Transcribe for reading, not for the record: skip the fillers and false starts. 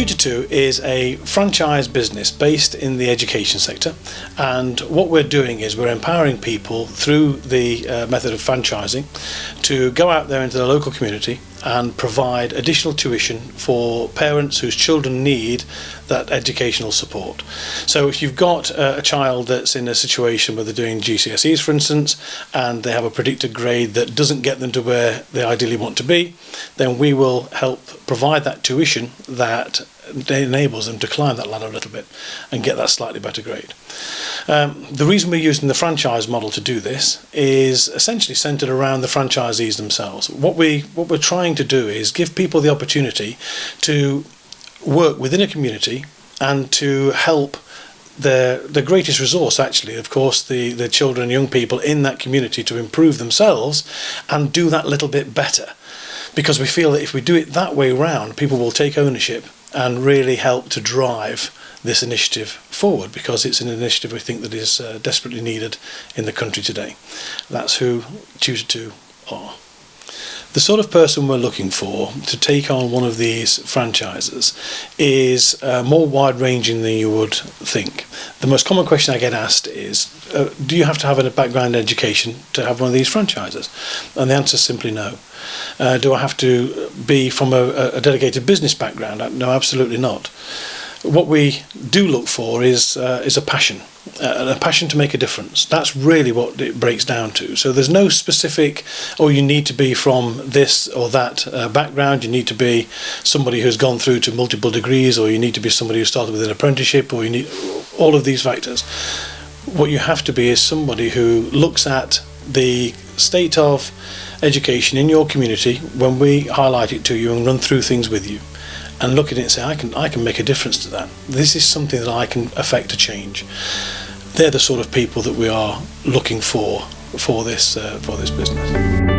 Tutortoo is a franchise business based in the education sector, and what we're doing is we're empowering people through the method of franchising to go out there into the local community and provide additional tuition for parents whose children need that educational support. So if you've got a child that's in a situation where they're doing GCSEs, for instance, and they have a predicted grade that doesn't get them to where they ideally want to be, then we will help provide that tuition that enables them to climb that ladder a little bit and get that slightly better grade. The reason we're using the franchise model to do this is essentially centred around the franchisees themselves. What we're trying to do is give people the opportunity to work within a community and to help the greatest resource, actually, of course, the children and young people in that community to improve themselves and do that little bit better. Because we feel that if we do it that way round, people will take ownership and really help to drive this initiative forward, because it's an initiative we think that is desperately needed in the country today. That's who Tutortoo are. The sort of person we're looking for to take on one of these franchises is more wide-ranging than you would think. The most common question I get asked is, do you have to have a background in education to have one of these franchises? And the answer is simply no. Do I have to be from a dedicated business background? No, absolutely not. What we do look for is a passion to make a difference. That's really what it breaks down to. So there's no specific, you need to be from this or that background, you need to be somebody who's gone through to multiple degrees, or you need to be somebody who started with an apprenticeship, or you need all of these factors. What you have to be is somebody who looks at the state of education in your community when we highlight it to you and run through things with you, and look at it and say, I can make a difference to that. This is something that I can affect a change. They're the sort of people that we are looking for this business.